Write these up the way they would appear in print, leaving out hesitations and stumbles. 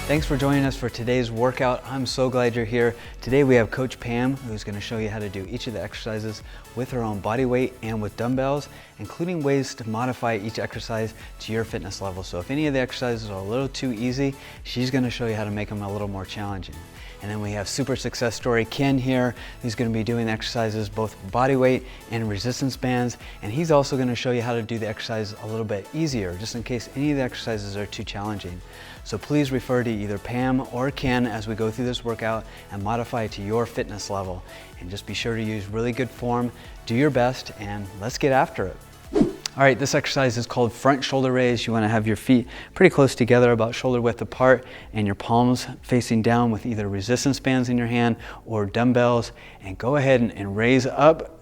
Thanks for joining us for today's workout. I'm so glad you're here. Today we have Coach Pam, who's going to show you how to do each of the exercises with her own body weight and with dumbbells, including ways to modify each exercise to your fitness level. So if any of the exercises are a little too easy, she's going to show you how to make them a little more challenging. And then we have super success story Ken here, who's going to be doing exercises both body weight and resistance bands, and he's also going to show you how to do the exercise a little bit easier, just in case any of the exercises are too challenging. So please refer to either Pam or Ken as we go through this workout and modify it to your fitness level. And just be sure to use really good form, do your best, and let's get after it. All right, this exercise is called front shoulder raise. You want to have your feet pretty close together, about shoulder width apart, and your palms facing down with either resistance bands in your hand or dumbbells. And go ahead and raise up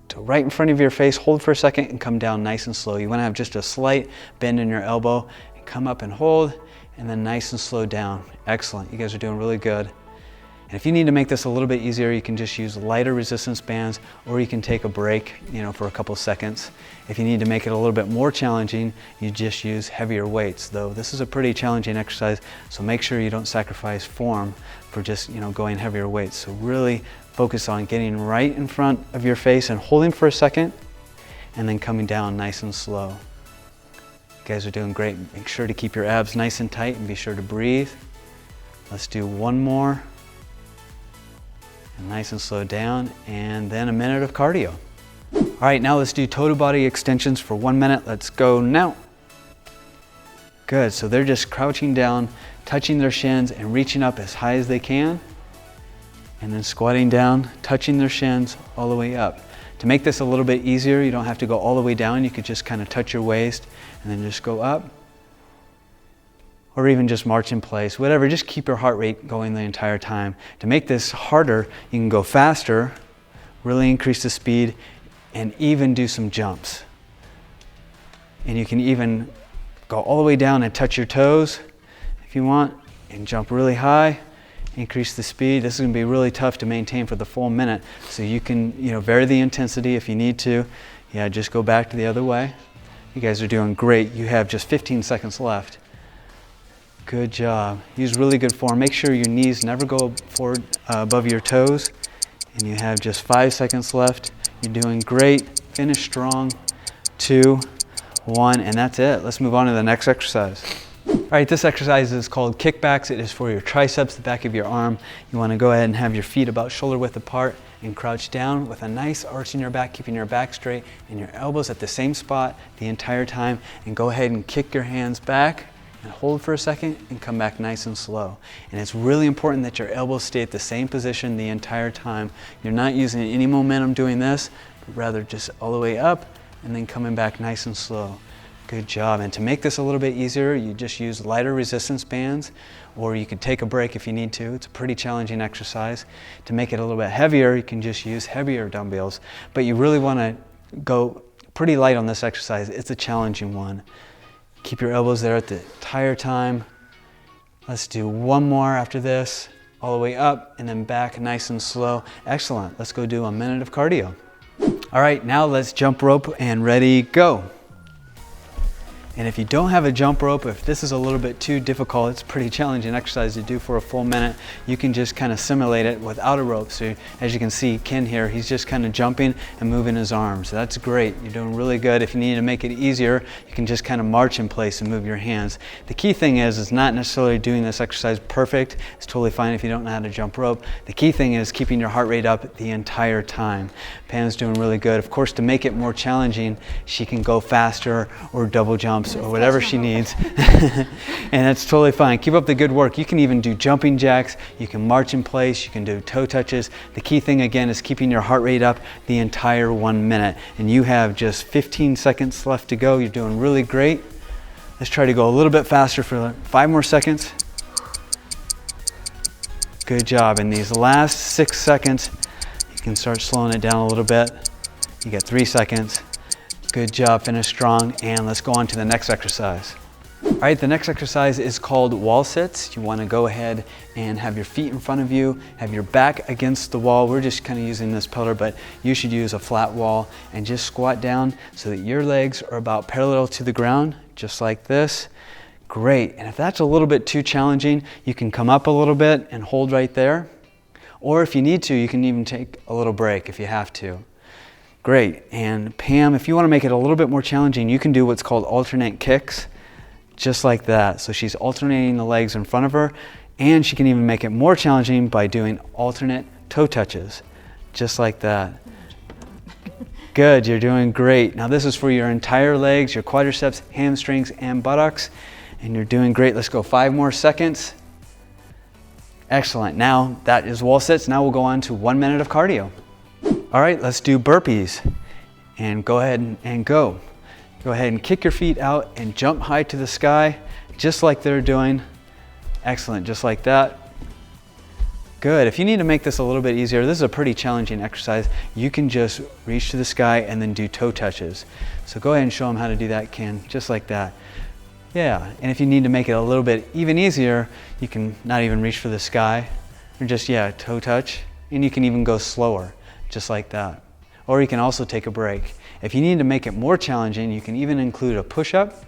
to right in front of your face. Hold for a second and come down nice and slow. You want to have just a slight bend in your elbow and come up and hold, and then nice and slow down. Excellent. You guys are doing really good. And if you need to make this a little bit easier, you can just use lighter resistance bands, or you can take a break, for a couple seconds. If you need to make it a little bit more challenging, you just use heavier weights. Though this is a pretty challenging exercise, so make sure you don't sacrifice form for just, going heavier weights. So really focus on getting right in front of your face and holding for a second, and then coming down nice and slow. You guys are doing great. Make sure to keep your abs nice and tight and be sure to breathe. Let's do one more. And nice and slow down, and then a minute of cardio. All right, now let's do total body extensions for 1 minute. Let's go now. Good, so they're just crouching down, touching their shins and reaching up as high as they can, and then squatting down, touching their shins all the way up. To make this a little bit easier, you don't have to go all the way down. You could just kind of touch your waist and then just go up, or even just march in place, whatever. Just keep your heart rate going the entire time. To make this harder, you can go faster, really increase the speed, and even do some jumps. And you can even go all the way down and touch your toes if you want, and jump really high, increase the speed. This is gonna be really tough to maintain for the full minute, so you can vary the intensity if you need to. Yeah, just go back to the other way. You guys are doing great. You have just 15 seconds left. Good job. Use really good form. Make sure your knees never go forward above your toes. And you have just 5 seconds left. You're doing great. Finish strong. 2, 1, and that's it. Let's move on to the next exercise. All right, this exercise is called Kickbacks. It is for your triceps, the back of your arm. You want to go ahead and have your feet about shoulder width apart and crouch down with a nice arch in your back, keeping your back straight and your elbows at the same spot the entire time. And go ahead and kick your hands back and hold for a second and come back nice and slow. And it's really important that your elbows stay at the same position the entire time. You're not using any momentum doing this, but rather just all the way up and then coming back nice and slow. Good job. And to make this a little bit easier, you just use lighter resistance bands, or you could take a break if you need to. It's a pretty challenging exercise. To make it a little bit heavier, you can just use heavier dumbbells, but you really want to go pretty light on this exercise. It's a challenging one. Keep your elbows there at the entire time. Let's do one more after this, all the way up and then back nice and slow. Excellent. Let's go do a minute of cardio. All right, now let's jump rope and ready, go. And if you don't have a jump rope, if this is a little bit too difficult, it's a pretty challenging exercise to do for a full minute, you can just kind of simulate it without a rope. So as you can see, Ken here, he's just kind of jumping and moving his arms. So that's great. You're doing really good. If you need to make it easier, you can just kind of march in place and move your hands. The key thing is not necessarily doing this exercise perfect. It's totally fine if you don't know how to jump rope. The key thing is keeping your heart rate up the entire time. Pam's doing really good. Of course, to make it more challenging, she can go faster or double jumps or whatever she needs. And that's totally fine. Keep up the good work. You can even do jumping jacks. You can march in place. You can do toe touches. The key thing again is keeping your heart rate up the entire 1 minute. And you have just 15 seconds left to go. You're doing really great. Let's try to go a little bit faster for 5 more seconds. Good job. In these last 6 seconds, you can start slowing it down a little bit. You got 3 seconds. Good job, finish strong, and let's go on to the next exercise. All right, the next exercise is called wall sits. You want to go ahead and have your feet in front of you, have your back against the wall. We're just kind of using this pillar, but you should use a flat wall and just squat down so that your legs are about parallel to the ground, just like this. Great. And if that's a little bit too challenging, you can come up a little bit and hold right there. Or if you need to, you can even take a little break if you have to. Great. And Pam, if you want to make it a little bit more challenging, you can do what's called alternate kicks, just like that. So she's alternating the legs in front of her, and she can even make it more challenging by doing alternate toe touches, just like that. Good, you're doing great. Now this is for your entire legs, your quadriceps, hamstrings, and buttocks, and you're doing great. Let's go 5 more seconds. Excellent. Now that is wall sits. Now we'll go on to 1 minute of cardio. All right, let's do burpees. And go ahead and go. Go ahead and kick your feet out and jump high to the sky, just like they're doing. Excellent, just like that. Good. If you need to make this a little bit easier, this is a pretty challenging exercise. You can just reach to the sky and then do toe touches. So go ahead and show them how to do that, Ken, just like that. Yeah, and if you need to make it a little bit even easier, you can not even reach for the sky, or just, toe touch, and you can even go slower, just like that. Or you can also take a break. If you need to make it more challenging, you can even include a push-up,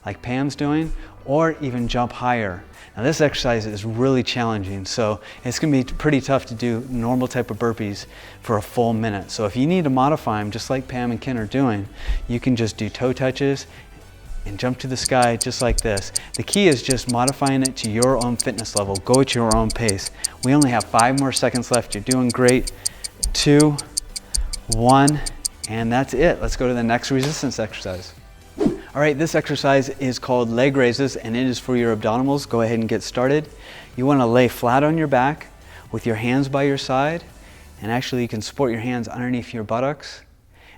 like Pam's doing, or even jump higher. Now this exercise is really challenging, so it's going to be pretty tough to do normal type of burpees for a full minute. So if you need to modify them, just like Pam and Ken are doing, you can just do toe touches and jump to the sky just like this. The key is just modifying it to your own fitness level. Go at your own pace. We only have 5 more seconds left. You're doing great. 2, 1, and that's it. Let's go to the next resistance exercise. All right, this exercise is called leg raises, and it is for your abdominals. Go ahead and get started. You want to lay flat on your back with your hands by your side, and actually you can support your hands underneath your buttocks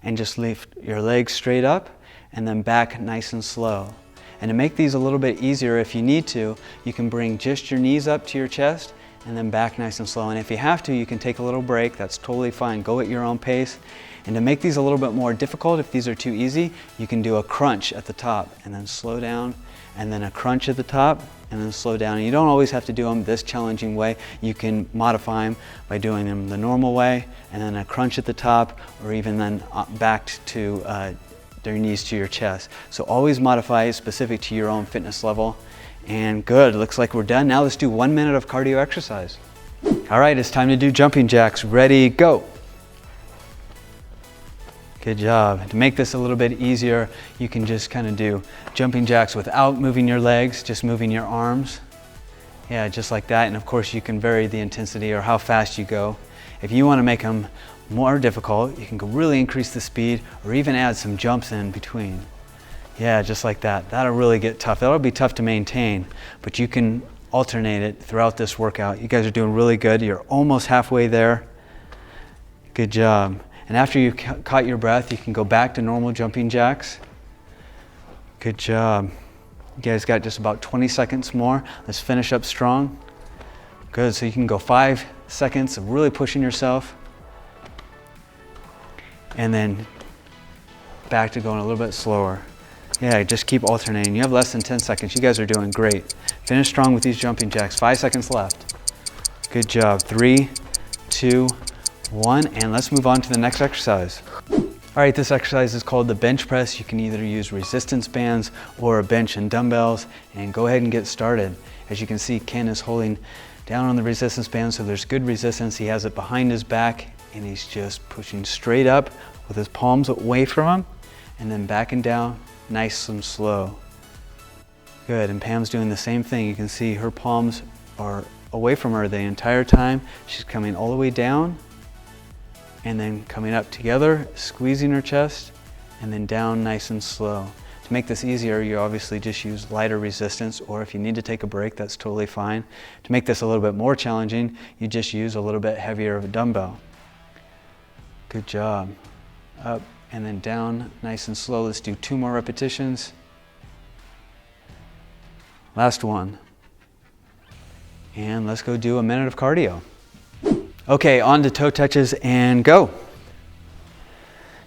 and just lift your legs straight up and then back nice and slow. And to make these a little bit easier, if you need to, you can bring just your knees up to your chest and then back nice and slow. And if you have to, you can take a little break. That's totally fine. Go at your own pace. And to make these a little bit more difficult, if these are too easy, you can do a crunch at the top and then slow down, and then a crunch at the top and then slow down. And you don't always have to do them this challenging way. You can modify them by doing them the normal way, and then a crunch at the top, or even then back to their knees to your chest. So always modify it specific to your own fitness level. And good, looks like we're done. Now let's do 1 minute of cardio exercise. All right, it's time to do jumping jacks. Ready, go. Good job. To make this a little bit easier, you can just kind of do jumping jacks without moving your legs, just moving your arms. Yeah, just like that. And of course you can vary the intensity or how fast you go. If you want to make them more difficult, you can really increase the speed or even add some jumps in between. Yeah, just like that. That'll really get tough. That'll be tough to maintain, but you can alternate it throughout this workout. You guys are doing really good. You're almost halfway there. Good job. And after you've caught your breath, you can go back to normal jumping jacks. Good job. You guys got just about 20 seconds more. Let's finish up strong. Good, so you can go 5 seconds of really pushing yourself. And then back to going a little bit slower. Yeah, just keep alternating. You have less than 10 seconds. You guys are doing great. Finish strong with these jumping jacks. 5 seconds left. Good job. 3, 2, 1, and let's move on to the next exercise. All right, this exercise is called the bench press. You can either use resistance bands or a bench and dumbbells, and go ahead and get started. As you can see, Ken is holding down on the resistance band, so there's good resistance. He has it behind his back, and he's just pushing straight up with his palms away from him, and then backing down nice and slow. Good, and Pam's doing the same thing. You can see her palms are away from her the entire time. She's coming all the way down, and then coming up together, squeezing her chest, and then down nice and slow. To make this easier, you obviously just use lighter resistance, or if you need to take a break, that's totally fine. To make this a little bit more challenging, you just use a little bit heavier of a dumbbell. Good job. Up and then down, nice and slow. Let's do 2 more repetitions. Last one. And let's go do a minute of cardio. Okay, on to toe touches and go.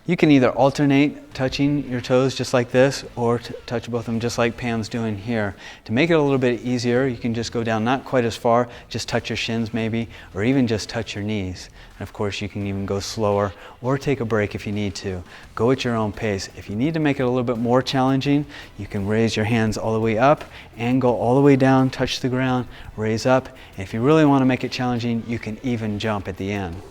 You can either alternate touching your toes just like this, or touch both of them just like Pam's doing here. To make it a little bit easier, you can just go down not quite as far, just touch your shins maybe, or even just touch your knees. And of course you can even go slower or take a break if you need to. Go at your own pace. If you need to make it a little bit more challenging, you can raise your hands all the way up and go all the way down, touch the ground, raise up. And if you really want to make it challenging, you can even jump at the end.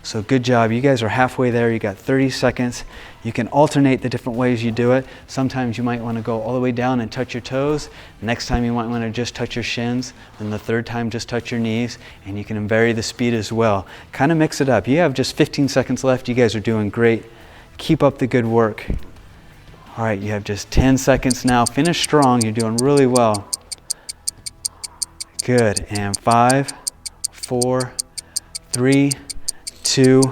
So good job, you guys are halfway there. You got 30 seconds. You can alternate the different ways you do it. Sometimes you might want to go all the way down and touch your toes. Next time you might want to just touch your shins. And the third time just touch your knees. And you can vary the speed as well. Kind of mix it up. You have just 15 seconds left. You guys are doing great. Keep up the good work. All right, you have just 10 seconds now. Finish strong, you're doing really well. Good, and 5, 4, 3, 2,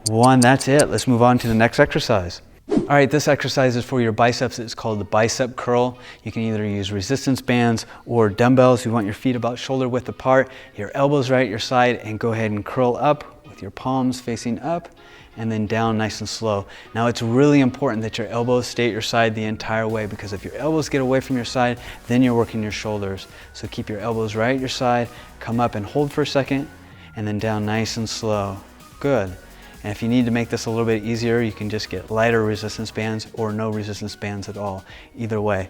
1, that's it. Let's move on to the next exercise. All right, this exercise is for your biceps. It's called the bicep curl. You can either use resistance bands or dumbbells. You want your feet about shoulder width apart, your elbows right at your side, and go ahead and curl up with your palms facing up and then down nice and slow. Now it's really important that your elbows stay at your side the entire way, because if your elbows get away from your side, then you're working your shoulders. So keep your elbows right at your side, come up and hold for a second, and then down nice and slow. Good. And if you need to make this a little bit easier, you can just get lighter resistance bands or no resistance bands at all. Either way.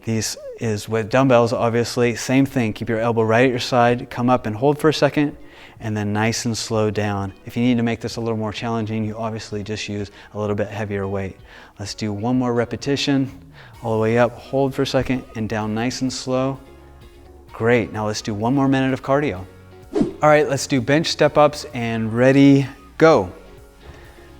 These is with dumbbells, obviously. Same thing. Keep your elbow right at your side, come up and hold for a second, and then nice and slow down. If you need to make this a little more challenging, you obviously just use a little bit heavier weight. Let's do one more repetition. All the way up, hold for a second, and down nice and slow. Great. Now let's do one more minute of cardio. All right, let's do bench step-ups, and ready, go.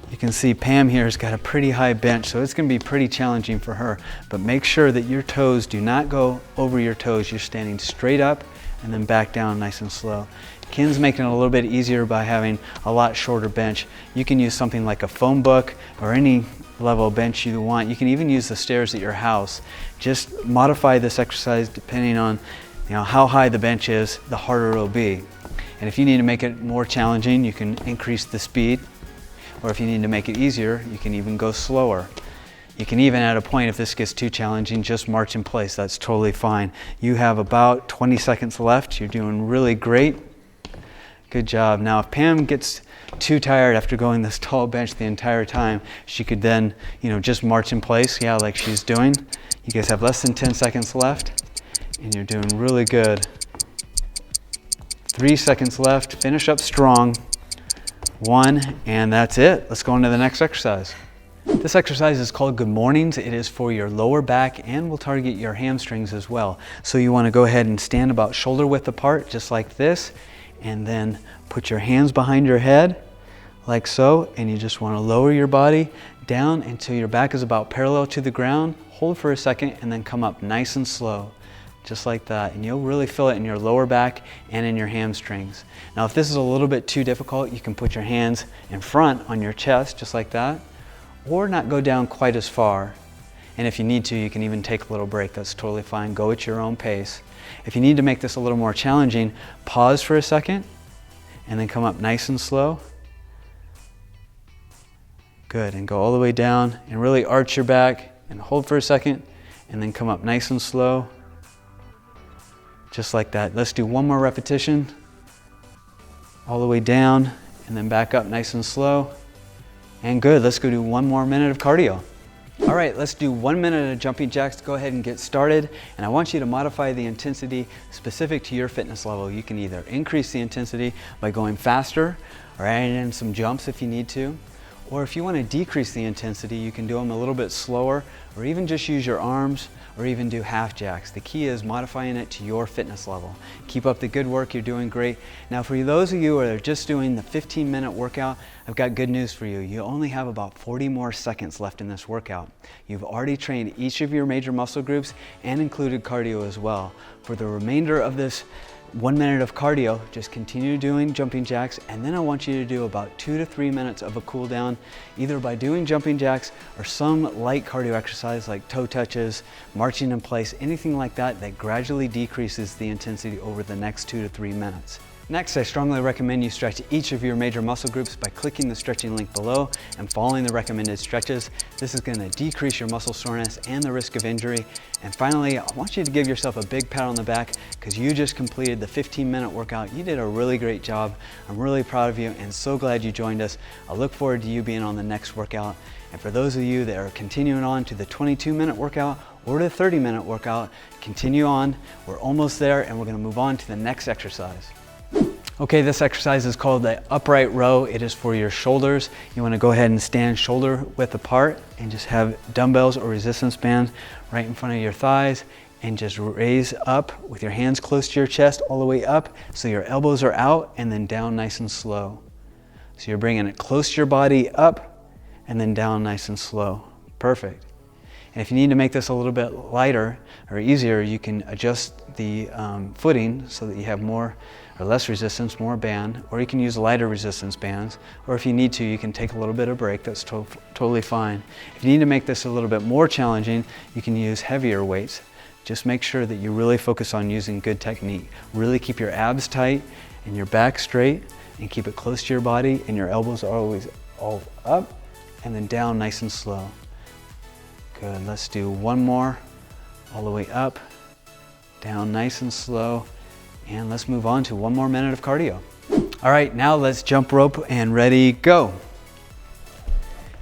You can see Pam here has got a pretty high bench, so it's going to be pretty challenging for her. But make sure that your toes do not go over your toes. You're standing straight up and then back down nice and slow. Ken's making it a little bit easier by having a lot shorter bench. You can use something like a phone book or any level of bench you want. You can even use the stairs at your house. Just modify this exercise depending on how high the bench is, the harder it'll be. And if you need to make it more challenging, you can increase the speed. Or if you need to make it easier, you can even go slower. You can even, at a point, if this gets too challenging, just march in place. That's totally fine. You have about 20 seconds left. You're doing really great. Good job. Now, if Pam gets too tired after going this tall bench the entire time, she could then, just march in place, like she's doing. You guys have less than 10 seconds left, and you're doing really good. 3 seconds left. Finish up strong. 1, and that's it. Let's go on to the next exercise. This exercise is called Good Mornings. It is for your lower back and will target your hamstrings as well. So you want to go ahead and stand about shoulder width apart, just like this, and then put your hands behind your head, like so, and you just want to lower your body down until your back is about parallel to the ground. Hold for a second, and then come up nice and slow. Just like that, and you'll really feel it in your lower back and in your hamstrings. Now if this is a little bit too difficult, you can put your hands in front on your chest, just like that, or not go down quite as far. And if you need to, you can even take a little break. That's totally fine. Go at your own pace. If you need to make this a little more challenging, pause for a second, and then come up nice and slow. Good, and go all the way down, and really arch your back, and hold for a second, and then come up nice and slow. Just like that. Let's do one more repetition. All the way down and then back up nice and slow. And good, let's go do one more minute of cardio. All right, let's do 1 minute of jumping jacks. Go ahead and get started. And I want you to modify the intensity specific to your fitness level. You can either increase the intensity by going faster or adding in some jumps if you need to. Or if you want to decrease the intensity, you can do them a little bit slower, or even just use your arms, or even do half jacks. The key is modifying it to your fitness level. Keep up the good work, you're doing great. Now for those of you who are just doing the 15-minute workout, I've got good news for you. You only have about 40 more seconds left in this workout. You've already trained each of your major muscle groups and included cardio as well. For the remainder of this 1 minute of cardio, just continue doing jumping jacks, and then I want you to do about 2 to 3 minutes of a cool down, either by doing jumping jacks or some light cardio exercise like toe touches, marching in place, anything like that that gradually decreases the intensity over the next 2 to 3 minutes. Next, I strongly recommend you stretch each of your major muscle groups by clicking the stretching link below and following the recommended stretches. This is going to decrease your muscle soreness and the risk of injury. And finally, I want you to give yourself a big pat on the back because you just completed the 15-minute workout. You did a really great job. I'm really proud of you and so glad you joined us. I look forward to you being on the next workout. And for those of you that are continuing on to the 22-minute workout or the 30-minute workout, continue on. We're almost there and we're going to move on to the next exercise. Okay, this exercise is called the upright row. It is for your shoulders. You want to go ahead and stand shoulder width apart and just have dumbbells or resistance bands right in front of your thighs and just raise up with your hands close to your chest all the way up so your elbows are out and then down nice and slow. So you're bringing it close to your body up and then down nice and slow. Perfect. And if you need to make this a little bit lighter or easier, you can adjust the footing so that you have more or less resistance, more band, or you can use lighter resistance bands, or if you need to, you can take a little bit of break. That's totally fine. If you need to make this a little bit more challenging, you can use heavier weights. Just make sure that you really focus on using good technique. Really keep your abs tight and your back straight and keep it close to your body and your elbows are always all up and then down nice and slow. Good, let's do one more, all the way up, down nice and slow, and let's move on to one more minute of cardio. All right, now let's jump rope and ready, go.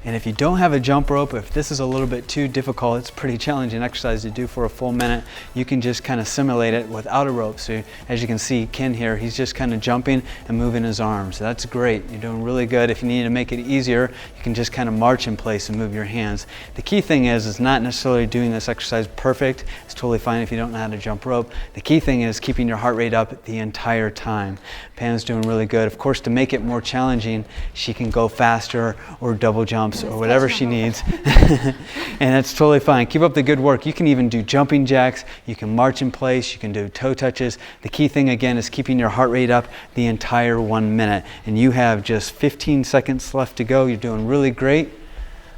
And if you don't have a jump rope, if this is a little bit too difficult, it's a pretty challenging exercise to do for a full minute, you can just kind of simulate it without a rope. So as you can see, Ken here, he's just kind of jumping and moving his arms. That's great, you're doing really good. If you need to make it easier, you can just kind of march in place and move your hands. The key thing is not necessarily doing this exercise perfect. It's totally fine if you don't know how to jump rope. The key thing is keeping your heart rate up the entire time. Pam's doing really good. Of course, to make it more challenging, she can go faster or double jumps or whatever she needs. And that's totally fine. Keep up the good work. You can even do jumping jacks. You can march in place. You can do toe touches. The key thing again is keeping your heart rate up the entire 1 minute. And you have just 15 seconds left to go. You're doing really great.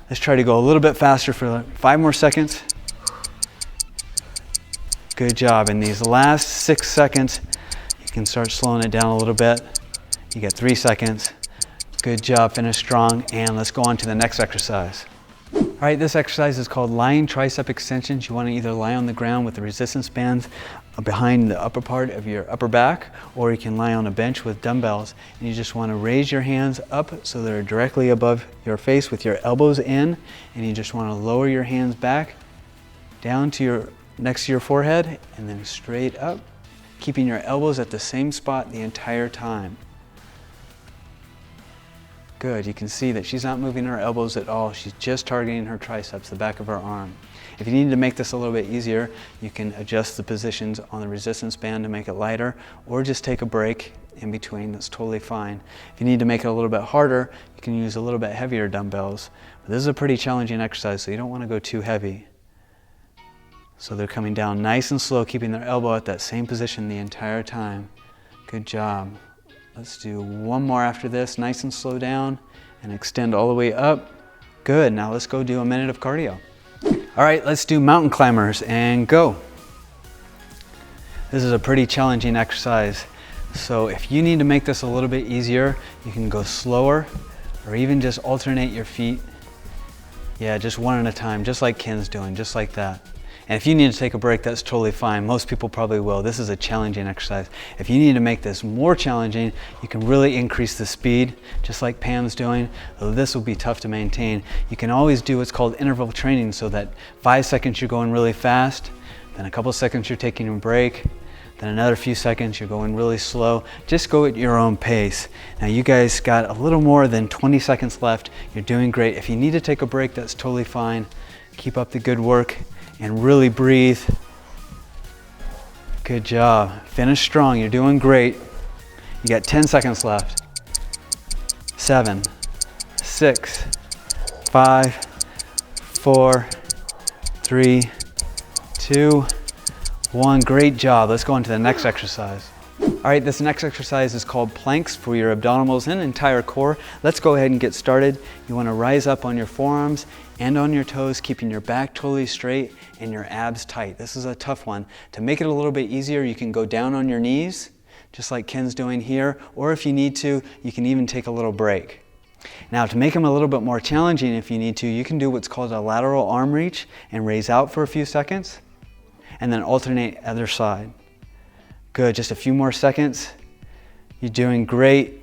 Let's try to go a little bit faster for 5 more seconds. Good job. In these last 6 seconds, you can start slowing it down a little bit. You got 3 seconds. Good job, finish strong, and let's go on to the next exercise. All right, this exercise is called lying tricep extensions. You want to either lie on the ground with the resistance bands behind the upper part of your upper back, or you can lie on a bench with dumbbells, and you just want to raise your hands up so they're directly above your face with your elbows in, and you just want to lower your hands back down to your next to your forehead and then straight up, keeping your elbows at the same spot the entire time. Good, you can see that she's not moving her elbows at all. She's just targeting her triceps, the back of her arm. If you need to make this a little bit easier, you can adjust the positions on the resistance band to make it lighter, or just take a break in between. That's totally fine. If you need to make it a little bit harder, you can use a little bit heavier dumbbells. But this is a pretty challenging exercise, so you don't want to go too heavy. So they're coming down nice and slow, keeping their elbow at that same position the entire time. Good job. Let's do one more after this, nice and slow down, and extend all the way up. Good, now let's go do a minute of cardio. All right, let's do mountain climbers and go. This is a pretty challenging exercise. So if you need to make this a little bit easier, you can go slower or even just alternate your feet. Yeah, just one at a time, just like Ken's doing, just like that. And if you need to take a break, that's totally fine. Most people probably will. This is a challenging exercise. If you need to make this more challenging, you can really increase the speed, just like Pam's doing. Though this will be tough to maintain. You can always do what's called interval training, so that 5 seconds you're going really fast, then a couple seconds you're taking a break, then another few seconds you're going really slow. Just go at your own pace. Now you guys got a little more than 20 seconds left. You're doing great. If you need to take a break, that's totally fine. Keep up the good work and really breathe. Good job. Finish strong. You're doing great. You got 10 seconds left. 7, 6, 5, 4, 3, 2, 1. Great job. Let's go on to the next exercise. All right, this next exercise is called planks for your abdominals and entire core. Let's go ahead and get started. You want to rise up on your forearms and on your toes, keeping your back totally straight and your abs tight. This is a tough one. To make it a little bit easier, you can go down on your knees. just like Ken's doing here, or if you need to, you can even take a little break. Now, to make them a little bit more challenging if you need to, you can do what's called a lateral arm reach and raise out for a few seconds, and then alternate other side. Good, just a few more seconds. You're doing great.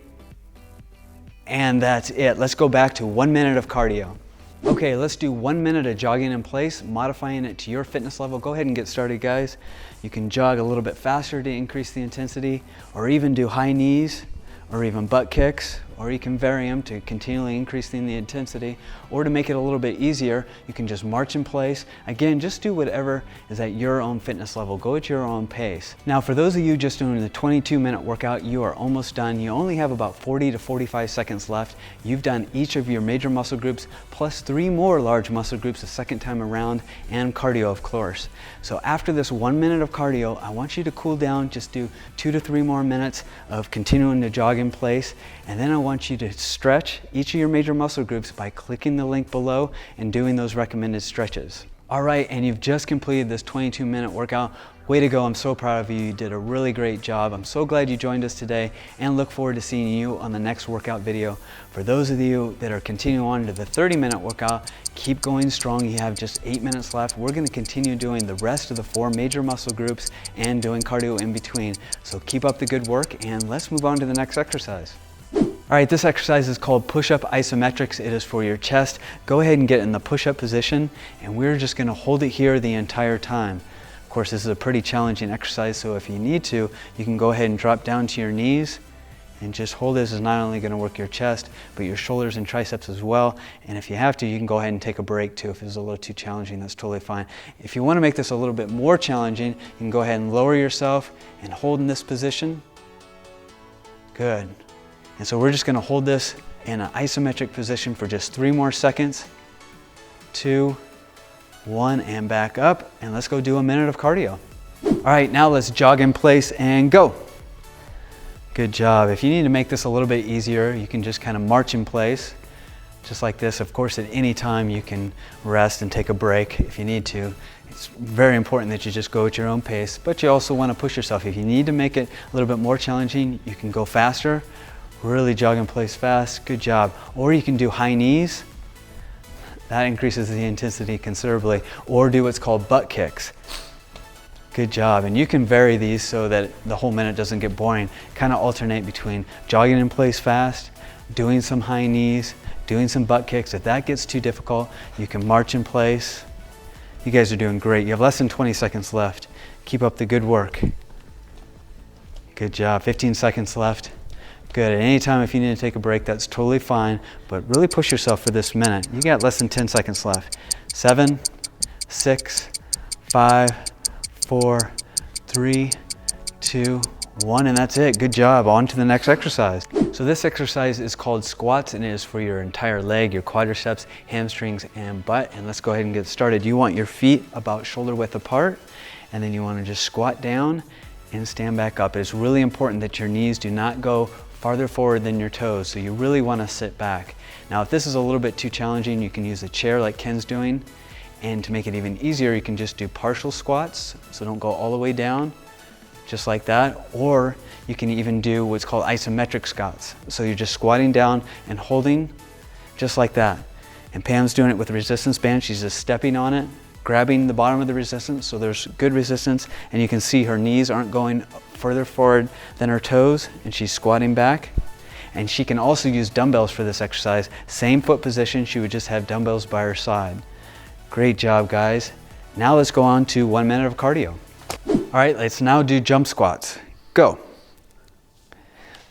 And that's it. Let's go back to 1 minute of cardio. Okay, let's do 1 minute of jogging in place, modifying it to your fitness level. Go ahead and get started, guys. You can jog a little bit faster to increase the intensity, or even do high knees, or even butt kicks, or you can vary them to continually increasing the intensity, or to make it a little bit easier, you can just march in place. Again, just do whatever is at your own fitness level. Go at your own pace. Now, for those of you just doing the 22-minute workout, you are almost done. You only have about 40 to 45 seconds left. You've done each of your major muscle groups, plus 3 more large muscle groups the second time around, and cardio, of course. So after this 1 minute of cardio, I want you to cool down, just do 2 to 3 more minutes of continuing to jog in place, and then I want you to stretch each of your major muscle groups by clicking the link below and doing those recommended stretches. All right, and you've just completed this 22-minute workout. Way to go, I'm so proud of you. You did a really great job. I'm so glad you joined us today, and look forward to seeing you on the next workout video. For those of you that are continuing on to the 30-minute workout, keep going strong. You have just 8 minutes left. We're gonna continue doing the rest of the 4 major muscle groups and doing cardio in between. So keep up the good work, and let's move on to the next exercise. All right, this exercise is called push-up isometrics. It is for your chest. Go ahead and get in the push-up position, and we're just gonna hold it here the entire time. Of course, this is a pretty challenging exercise, so if you need to, you can go ahead and drop down to your knees and just hold this. Is not only gonna work your chest, but your shoulders and triceps as well. And if you have to, you can go ahead and take a break too. If it's a little too challenging, that's totally fine. If you wanna make this a little bit more challenging, you can go ahead and lower yourself and hold in this position. Good. And so we're just gonna hold this in an isometric position for just 3 more seconds. 2, 1, and back up. And let's go do a minute of cardio. All right, now let's jog in place and go. Good job. If you need to make this a little bit easier, you can just kind of march in place, just like this. Of course, at any time you can rest and take a break if you need to. It's very important that you just go at your own pace, but you also want to push yourself. If you need to make it a little bit more challenging, you can go faster. Really jog in place fast, good job. Or you can do high knees. That increases the intensity considerably. Or do what's called butt kicks. Good job. And you can vary these so that the whole minute doesn't get boring. Kind of alternate between jogging in place fast, doing some high knees, doing some butt kicks. If that gets too difficult, you can march in place. You guys are doing great. You have less than 20 seconds left. Keep up the good work. Good job. 15 seconds left. Good. At any time, if you need to take a break, that's totally fine, but really push yourself for this minute. You got less than 10 seconds left. 7, 6, 5, 4, 3, 2, 1, and that's it. Good job. On to the next exercise. So this exercise is called squats, and it is for your entire leg, your quadriceps, hamstrings, and butt. And let's go ahead and get started. You want your feet about shoulder width apart, and then you want to just squat down and stand back up. It's really important that your knees do not go farther forward than your toes, so you really want to sit back. Now, if this is a little bit too challenging, you can use a chair like Ken's doing, and to make it even easier, you can just do partial squats, so don't go all the way down, just like that, or you can even do what's called isometric squats. So you're just squatting down and holding, just like that. And Pam's doing it with a resistance band. She's just stepping on it, grabbing the bottom of the resistance, so there's good resistance, and you can see her knees aren't going further forward than her toes, and she's squatting back. And she can also use dumbbells for this exercise. Same foot position, she would just have dumbbells by her side. Great job, guys. Now let's go on to 1 minute of cardio. All right, let's now do jump squats. Go.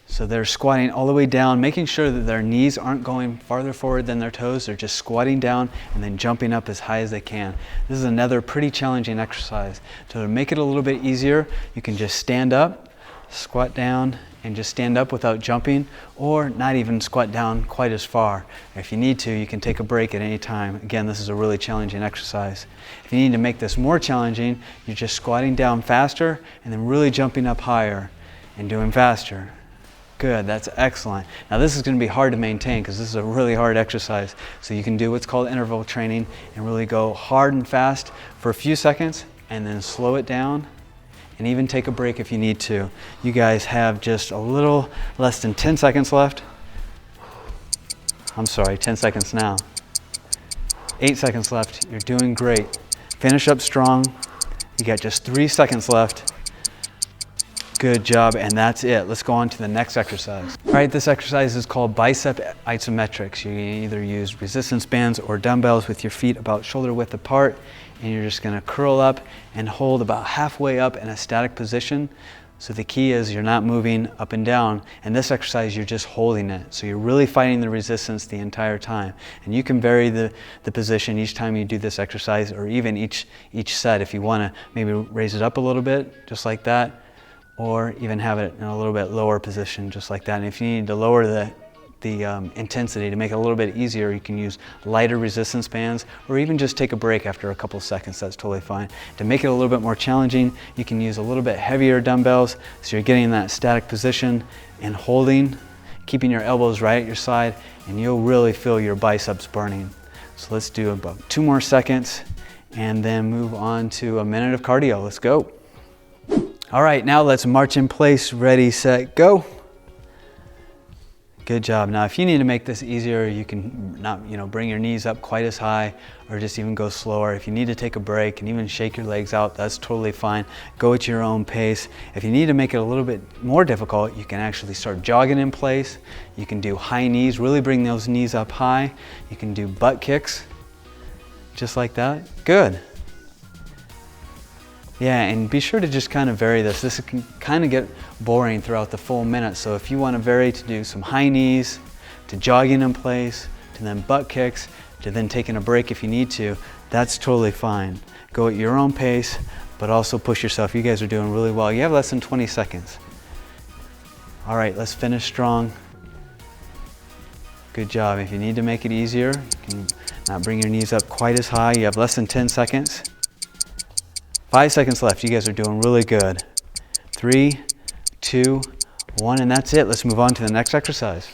So they're squatting all the way down, making sure that their knees aren't going farther forward than their toes. They're just squatting down and then jumping up as high as they can. This is another pretty challenging exercise. So to make it a little bit easier, you can just stand up, squat down, and just stand up without jumping, or not even squat down quite as far. If you need to, you can take a break at any time. Again, this is a really challenging exercise. If you need to make this more challenging, you're just squatting down faster and then really jumping up higher and doing faster. Good, that's excellent. Now this is going to be hard to maintain because this is a really hard exercise. So you can do what's called interval training and really go hard and fast for a few seconds and then slow it down and even take a break if you need to. You guys have just a little less than 10 seconds left. I'm sorry, 10 seconds now. 8 seconds left. You're doing great. Finish up strong. You got just 3 seconds left. Good job, and that's it. Let's go on to the next exercise. All right, this exercise is called Bicep Isometrics. You can either use resistance bands or dumbbells with your feet about shoulder width apart, and you're just gonna curl up and hold about halfway up in a static position. So the key is you're not moving up and down. In this exercise, you're just holding it. So you're really fighting the resistance the entire time. And you can vary the position each time you do this exercise, or even each set if you wanna maybe raise it up a little bit, just like that, or even have it in a little bit lower position, just like that. And if you need to lower the intensity to make it a little bit easier, you can use lighter resistance bands, or even just take a break after a couple seconds. That's totally fine. To make it a little bit more challenging, you can use a little bit heavier dumbbells, so you're getting in that static position and holding, keeping your elbows right at your side, and you'll really feel your biceps burning. So let's do about 2 more seconds and then move on to a minute of cardio. Let's go. All right, now let's march in place. Ready, set, go. Good job. Now, if you need to make this easier, you can not, bring your knees up quite as high, or just even go slower. If you need to take a break and even shake your legs out, that's totally fine. Go at your own pace. If you need to make it a little bit more difficult, you can actually start jogging in place. You can do high knees, really bring those knees up high. You can do butt kicks, just like that. Good. Yeah, and be sure to just kind of vary this. This can kind of get boring throughout the full minute. So if you want to vary to do some high knees, to jogging in place, to then butt kicks, to then taking a break if you need to, that's totally fine. Go at your own pace, but also push yourself. You guys are doing really well. You have less than 20 seconds. All right, let's finish strong. Good job. If you need to make it easier, you can not bring your knees up quite as high. You have less than 10 seconds. 5 seconds left. You guys are doing really good. 3, 2, 1, and that's it. Let's move on to the next exercise.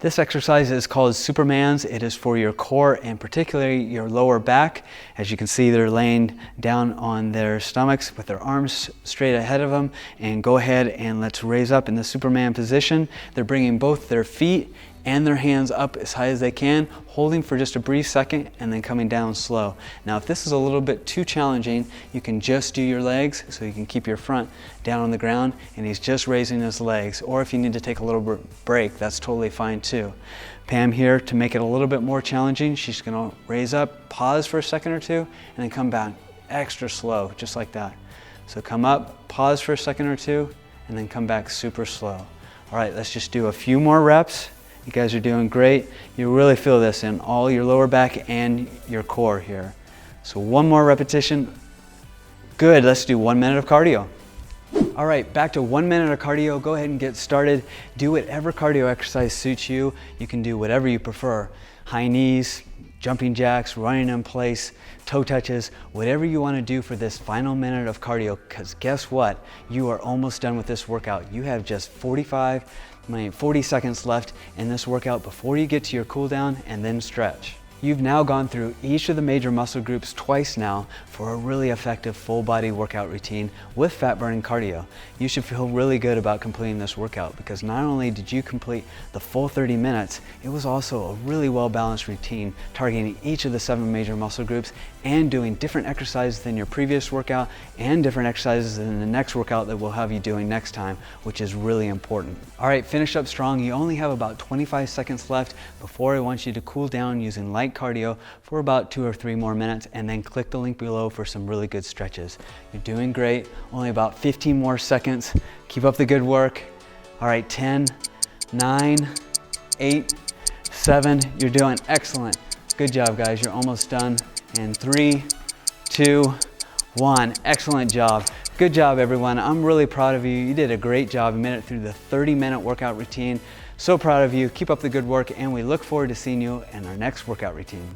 This exercise is called Superman's. It is for your core and particularly your lower back. As you can see, they're laying down on their stomachs with their arms straight ahead of them. And go ahead and let's raise up in the Superman position. They're bringing both their feet and their hands up as high as they can, holding for just a brief second and then coming down slow. Now, if this is a little bit too challenging, you can just do your legs, so you can keep your front down on the ground and he's just raising his legs. Or if you need to take a little break, that's totally fine too. Pam here, to make it a little bit more challenging, she's gonna raise up, pause for a second or two, and then come back extra slow, just like that. So come up, pause for a second or two, and then come back super slow. All right, let's just do a few more reps. You guys are doing great. You really feel this in all your lower back and your core here. So 1 more repetition. Good, let's do 1 minute of cardio. All right, back to 1 minute of cardio. Go ahead and get started. Do whatever cardio exercise suits you. You can do whatever you prefer. High knees, jumping jacks, running in place, toe touches, whatever you want to do for this final minute of cardio, because guess what? You are almost done with this workout. You have just 40 seconds left in this workout before you get to your cool down and then stretch. You've now gone through each of the major muscle groups twice now for a really effective full body workout routine with fat burning cardio. You should feel really good about completing this workout, because not only did you complete the full 30 minutes, it was also a really well balanced routine targeting each of the 7 major muscle groups and doing different exercises than your previous workout and different exercises in the next workout that we'll have you doing next time, which is really important. All right, finish up strong. You only have about 25 seconds left before I want you to cool down using light cardio for about 2 or 3 more minutes, and then click the link below for some really good stretches. You're doing great. Only about 15 more seconds. Keep up the good work. All right, 10, 9, 8, 7. You're doing excellent. Good job, guys. You're almost done. And 3, 2, 1. Excellent job. Good job, everyone. I'm really proud of you. You did a great job. You made it through the 30-minute workout routine. So proud of you. Keep up the good work, and we look forward to seeing you in our next workout routine.